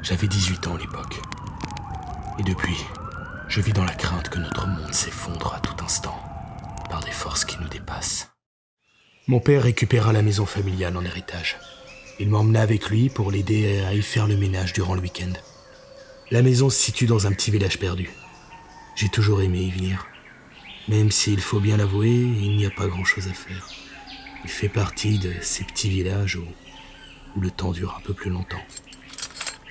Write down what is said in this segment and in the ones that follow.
J'avais 18 ans à l'époque. Et depuis, je vis dans la crainte que notre monde s'effondre à tout instant, par des forces qui nous dépassent. Mon père récupéra la maison familiale en héritage. Il m'emmena avec lui pour l'aider à y faire le ménage durant le week-end. La maison se situe dans un petit village perdu. J'ai toujours aimé y venir. Même s'il faut bien l'avouer, il n'y a pas grand-chose à faire. Il fait partie de ces petits villages où le temps dure un peu plus longtemps.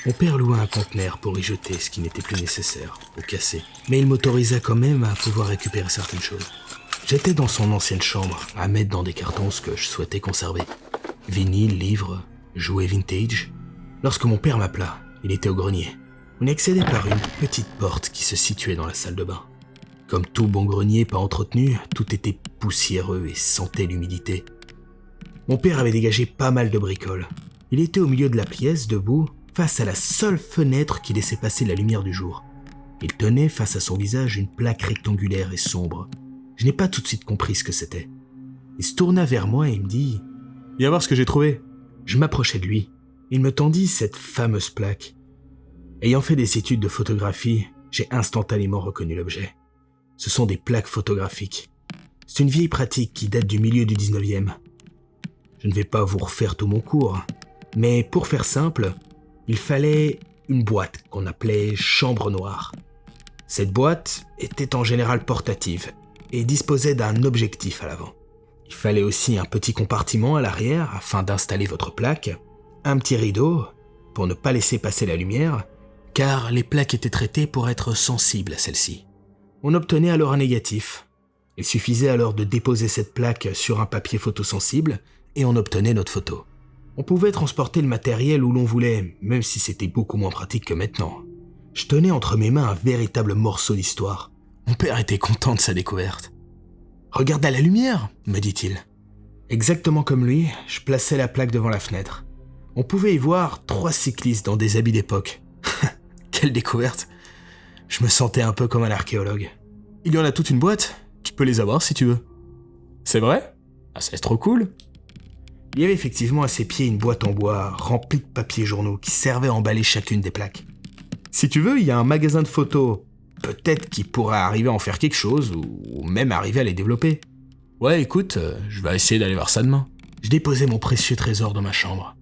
Mon père loua un conteneur pour y jeter ce qui n'était plus nécessaire, ou casser. Mais il m'autorisa quand même à pouvoir récupérer certaines choses. J'étais dans son ancienne chambre, à mettre dans des cartons ce que je souhaitais conserver. Vinyles, livres, jouets vintage. Lorsque mon père m'appela, il était au grenier. On y accédait par une petite porte qui se situait dans la salle de bain. Comme tout bon grenier pas entretenu, tout était poussiéreux et sentait l'humidité. Mon père avait dégagé pas mal de bricoles. Il était au milieu de la pièce, debout, face à la seule fenêtre qui laissait passer la lumière du jour. Il tenait face à son visage une plaque rectangulaire et sombre. Je n'ai pas tout de suite compris ce que c'était. Il se tourna vers moi et me dit « Viens voir ce que j'ai trouvé ». Je m'approchai de lui. Il me tendit cette fameuse plaque. Ayant fait des études de photographie, j'ai instantanément reconnu l'objet. Ce sont des plaques photographiques. C'est une vieille pratique qui date du milieu du 19e. Je ne vais pas vous refaire tout mon cours, mais pour faire simple, il fallait une boîte qu'on appelait chambre noire. Cette boîte était en général portative et disposait d'un objectif à l'avant. Il fallait aussi un petit compartiment à l'arrière afin d'installer votre plaque, un petit rideau pour ne pas laisser passer la lumière, car les plaques étaient traitées pour être sensibles à celle-ci. On obtenait alors un négatif. Il suffisait alors de déposer cette plaque sur un papier photosensible et on obtenait notre photo. On pouvait transporter le matériel où l'on voulait, même si c'était beaucoup moins pratique que maintenant. Je tenais entre mes mains un véritable morceau d'histoire. Mon père était content de sa découverte. « Regarde à la lumière !» me dit-il. Exactement comme lui, je plaçais la plaque devant la fenêtre. On pouvait y voir 3 cyclistes dans des habits d'époque. Quelle découverte! Je me sentais un peu comme un archéologue. Il y en a toute une boîte, tu peux les avoir si tu veux. C'est vrai? Ah, c'est trop cool! Il y avait effectivement à ses pieds une boîte en bois remplie de papiers journaux qui servait à emballer chacune des plaques. Si tu veux, il y a un magasin de photos. Peut-être qu'il pourra arriver à en faire quelque chose ou même arriver à les développer. Ouais, écoute, je vais essayer d'aller voir ça demain. Je déposais mon précieux trésor dans ma chambre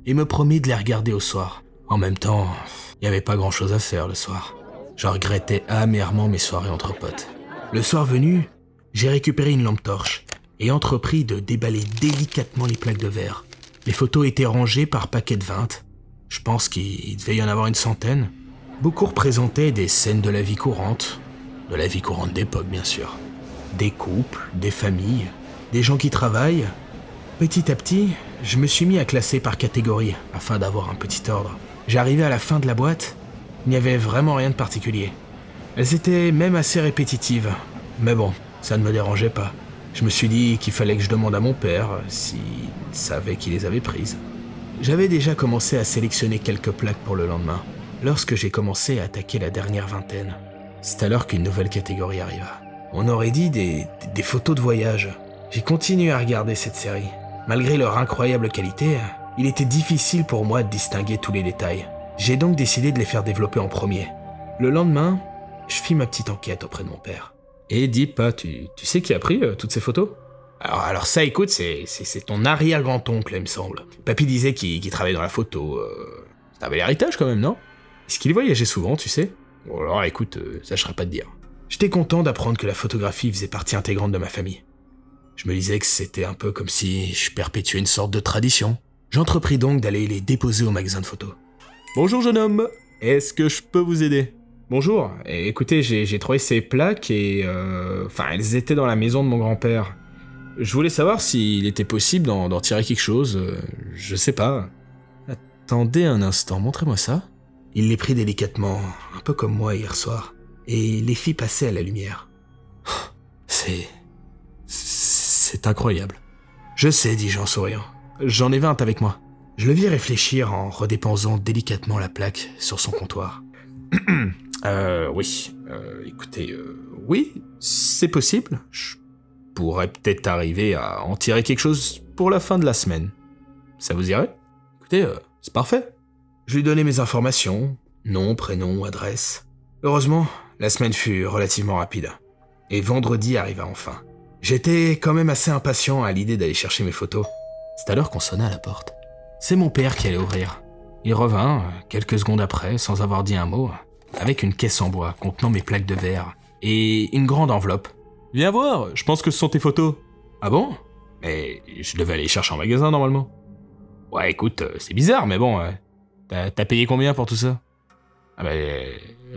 et me promis de les regarder au soir. En même temps, il n'y avait pas grand-chose à faire le soir. Je regrettais amèrement mes soirées entre potes. Le soir venu, j'ai récupéré une lampe torche et entrepris de déballer délicatement les plaques de verre. Les photos étaient rangées par paquets de 20. Je pense qu'il devait y en avoir une centaine. Beaucoup représentaient des scènes de la vie courante d'époque bien sûr. Des couples, des familles, des gens qui travaillent. Petit à petit, je me suis mis à classer par catégorie afin d'avoir un petit ordre. J'arrivais à la fin de la boîte, il n'y avait vraiment rien de particulier. Elles étaient même assez répétitives, mais bon, ça ne me dérangeait pas. Je me suis dit qu'il fallait que je demande à mon père s'il savait qui les avait prises. J'avais déjà commencé à sélectionner quelques plaques pour le lendemain, lorsque j'ai commencé à attaquer la dernière vingtaine. C'est alors qu'une nouvelle catégorie arriva. On aurait dit des photos de voyage. J'ai continué à regarder cette série. Malgré leur incroyable qualité, il était difficile pour moi de distinguer tous les détails. J'ai donc décidé de les faire développer en premier. Le lendemain, je fis ma petite enquête auprès de mon père. Et dis pas, tu sais qui a pris toutes ces photos ? Alors ça, écoute, c'est ton arrière-grand-oncle, il me semble. Papy disait qu'il travaillait dans la photo. C'est un bel héritage quand même, non ? Est-ce qu'il voyageait souvent, tu sais ? Bon alors écoute, ça je saurais pas te dire. J'étais content d'apprendre que la photographie faisait partie intégrante de ma famille. Je me disais que c'était un peu comme si je perpétuais une sorte de tradition. J'entrepris donc d'aller les déposer au magasin de photos. Bonjour jeune homme, est-ce que je peux vous aider ? Bonjour, écoutez, j'ai trouvé ces plaques et... elles étaient dans la maison de mon grand-père. Je voulais savoir s'il était possible d'en tirer quelque chose, je sais pas. Attendez un instant, montrez-moi ça. Il les prit délicatement, un peu comme moi hier soir, et les fit passer à la lumière. C'est incroyable. Je sais, dis-je en souriant. J'en ai 20 avec moi. Je le vis réfléchir en redéposant délicatement la plaque sur son comptoir. Oui. Écoutez, oui, c'est possible. Je pourrais peut-être arriver à en tirer quelque chose pour la fin de la semaine. Ça vous irait ? Écoutez, c'est parfait. Je lui donnai mes informations, nom, prénom, adresse. Heureusement, la semaine fut relativement rapide. Et vendredi arriva enfin. J'étais quand même assez impatient à l'idée d'aller chercher mes photos. C'est alors qu'on sonna à la porte. C'est mon père qui allait ouvrir. Il revint, quelques secondes après, sans avoir dit un mot, avec une caisse en bois contenant mes plaques de verre et une grande enveloppe. « Viens voir, je pense que ce sont tes photos. »« Ah bon ? Mais je devais aller les chercher en magasin normalement. »« Ouais, écoute, c'est bizarre, mais bon, t'as payé combien pour tout ça ?»« Ah ben,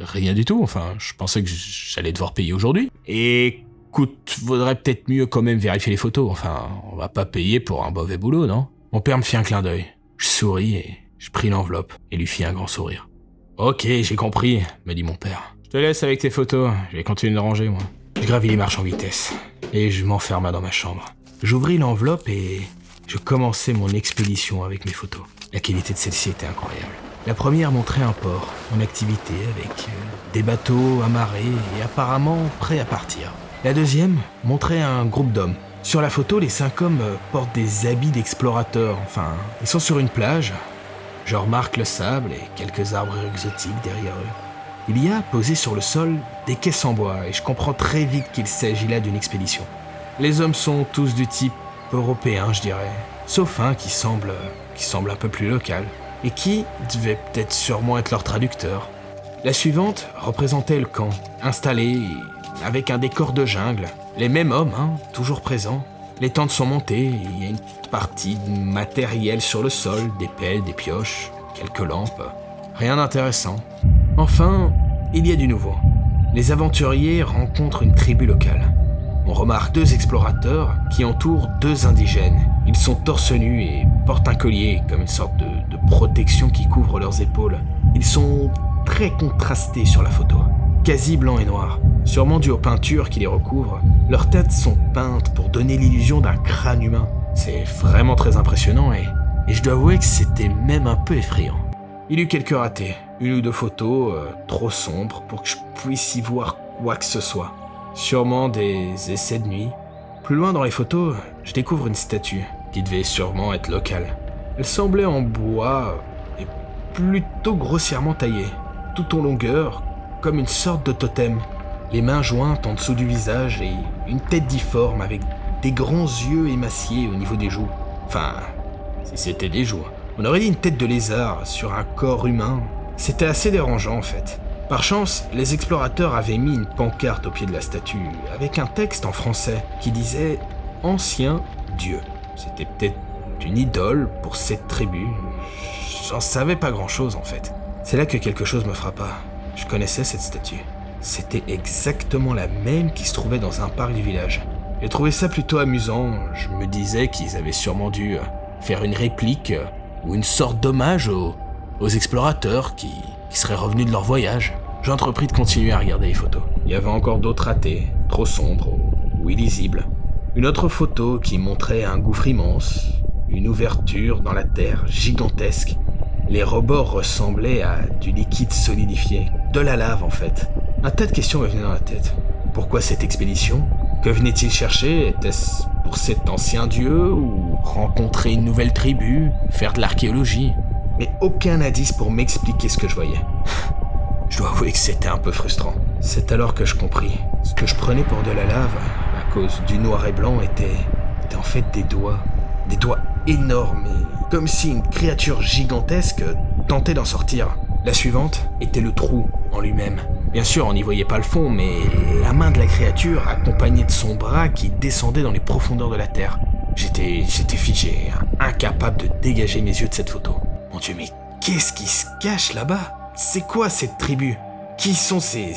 rien du tout, enfin, je pensais que j'allais devoir payer aujourd'hui. »« Écoute, vaudrait peut-être mieux quand même vérifier les photos, enfin, on va pas payer pour un mauvais boulot, non ?» Mon père me fit un clin d'œil. Je souris et je pris l'enveloppe et lui fis un grand sourire. « Ok, j'ai compris, » me dit mon père. « Je te laisse avec tes photos, je vais continuer de ranger, moi. » Je gravis les marches en vitesse et je m'enferma dans ma chambre. J'ouvris l'enveloppe et je commençai mon expédition avec mes photos. La qualité de celle-ci était incroyable. La première montrait un port en activité avec des bateaux amarrés et apparemment prêts à partir. La deuxième montrait un groupe d'hommes. Sur la photo, les 5 hommes portent des habits d'explorateurs, enfin, ils sont sur une plage. Je remarque le sable et quelques arbres exotiques derrière eux. Il y a, posé sur le sol, des caisses en bois et je comprends très vite qu'il s'agit là d'une expédition. Les hommes sont tous du type européen, je dirais, sauf un qui semble un peu plus local et qui devait peut-être sûrement être leur traducteur. La suivante représentait le camp, installé avec un décor de jungle. Les mêmes hommes, toujours présents. Les tentes sont montées, il y a une partie de matériel sur le sol, des pelles, des pioches, quelques lampes. Rien d'intéressant. Enfin, il y a du nouveau. Les aventuriers rencontrent une tribu locale. On remarque 2 explorateurs qui entourent 2 indigènes. Ils sont torse nus et portent un collier, comme une sorte de protection qui couvre leurs épaules. Ils sont très contrastés sur la photo, quasi blancs et noirs, sûrement dû aux peintures qui les recouvrent. Leurs têtes sont peintes pour donner l'illusion d'un crâne humain. C'est vraiment très impressionnant et je dois avouer que c'était même un peu effrayant. Il y eut quelques ratés, 1 ou 2 photos trop sombres pour que je puisse y voir quoi que ce soit. Sûrement des essais de nuit. Plus loin dans les photos, je découvre une statue qui devait sûrement être locale. Elle semblait en bois et plutôt grossièrement taillée, tout en longueur, comme une sorte de totem. Les mains jointes en dessous du visage et une tête difforme avec des grands yeux émaciés au niveau des joues. Enfin, si c'était des joues. On aurait dit une tête de lézard sur un corps humain. C'était assez dérangeant en fait. Par chance, les explorateurs avaient mis une pancarte au pied de la statue avec un texte en français qui disait « Ancien Dieu ». C'était peut-être une idole pour cette tribu. J'en savais pas grand-chose en fait. C'est là que quelque chose me frappa. Je connaissais cette statue. C'était exactement la même qui se trouvait dans un parc du village. J'ai trouvé ça plutôt amusant. Je me disais qu'ils avaient sûrement dû faire une réplique ou une sorte d'hommage aux explorateurs qui seraient revenus de leur voyage. J'entrepris de continuer à regarder les photos. Il y avait encore d'autres ratés, trop sombres ou illisibles. Une autre photo qui montrait un gouffre immense, une ouverture dans la terre gigantesque. Les rebords ressemblaient à du liquide solidifié, de la lave en fait. Un tas de questions me venaient dans la tête. Pourquoi cette expédition ? Que venait-il chercher ? Était-ce pour cet ancien dieu ou rencontrer une nouvelle tribu, faire de l'archéologie ? Mais aucun indice pour m'expliquer ce que je voyais. Je dois avouer que c'était un peu frustrant. C'est alors que je compris. Ce que je prenais pour de la lave, à cause du noir et blanc, était en fait des doigts. Des doigts énormes, et comme si une créature gigantesque tentait d'en sortir. La suivante était le trou en lui-même. Bien sûr, on n'y voyait pas le fond, mais la main de la créature accompagnée de son bras qui descendait dans les profondeurs de la terre. J'étais figé, incapable de dégager mes yeux de cette photo. Mon Dieu, mais qu'est-ce qui se cache là-bas ? C'est quoi cette tribu ? Qui sont ces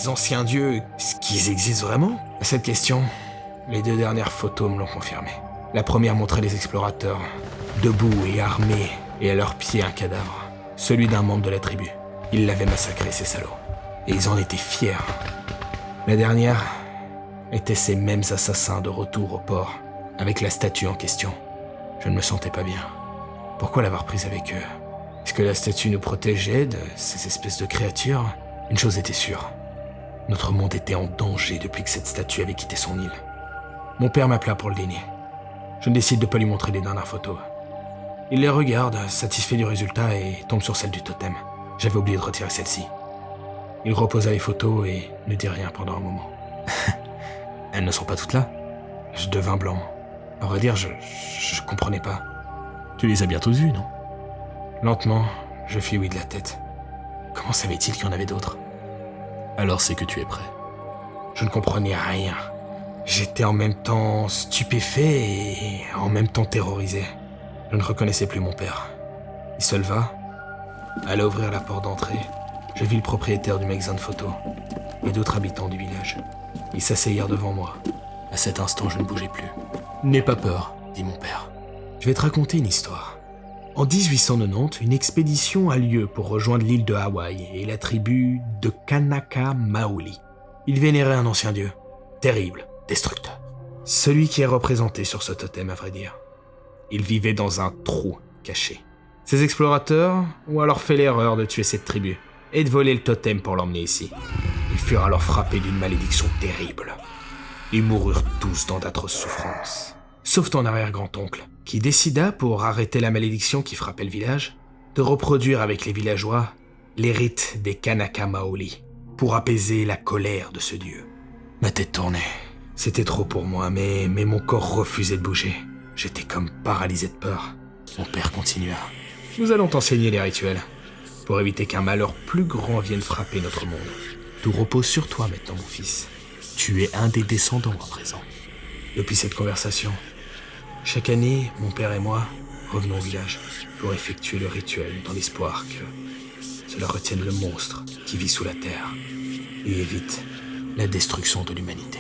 anciens dieux ? Est-ce qu'ils existent vraiment ? À cette question, les 2 dernières photos me l'ont confirmé. La première montrait les explorateurs, debout et armés, et à leurs pieds un cadavre, celui d'un membre de la tribu. Ils l'avaient massacré, ces salauds. Et ils en étaient fiers. La dernière était ces mêmes assassins de retour au port, avec la statue en question. Je ne me sentais pas bien. Pourquoi l'avoir prise avec eux ? Est-ce que la statue nous protégeait de ces espèces de créatures ? Une chose était sûre. Notre monde était en danger depuis que cette statue avait quitté son île. Mon père m'appela pour le dîner. Je décide de ne pas lui montrer les dernières photos. Il les regarde, satisfait du résultat, et tombe sur celle du totem. J'avais oublié de retirer celle-ci. Il reposa les photos et ne dit rien pendant un moment. Elles ne sont pas toutes là. Je devins blanc. À vrai dire, je comprenais pas. Tu les as bientôt vues, non? Lentement, je fis oui de la tête. Comment savait-il qu'il y en avait d'autres? Alors c'est que tu es prêt. Je ne comprenais rien. J'étais en même temps stupéfait et en même temps terrorisé. Je ne reconnaissais plus mon père. Il se leva, alla ouvrir la porte d'entrée. Je vis le propriétaire du magasin de photos et d'autres habitants du village. Ils s'asseyèrent devant moi. À cet instant, je ne bougeais plus. « N'aie pas peur, » dit mon père. « Je vais te raconter une histoire. En 1890, une expédition a lieu pour rejoindre l'île de Hawaï et la tribu de Kanaka Maoli. Ils vénéraient un ancien dieu, terrible, destructeur. Celui qui est représenté sur ce totem, à vrai dire. Il vivait dans un trou caché. Ces explorateurs ont alors fait l'erreur de tuer cette tribu et de voler le totem pour l'emmener ici. Ils furent alors frappés d'une malédiction terrible. Ils moururent tous dans d'atroces souffrances. Sauf ton arrière-grand-oncle, qui décida, pour arrêter la malédiction qui frappait le village, de reproduire avec les villageois les rites des Kanaka Maoli, pour apaiser la colère de ce dieu. Ma tête tournait. C'était trop pour moi, mais mon corps refusait de bouger. J'étais comme paralysé de peur. Mon père continua. « Nous allons t'enseigner les rituels, pour éviter qu'un malheur plus grand vienne frapper notre monde. Tout repose sur toi maintenant, mon fils. Tu es un des descendants à présent. » Depuis cette conversation, chaque année, mon père et moi revenons au village pour effectuer le rituel dans l'espoir que cela retienne le monstre qui vit sous la terre et évite la destruction de l'humanité.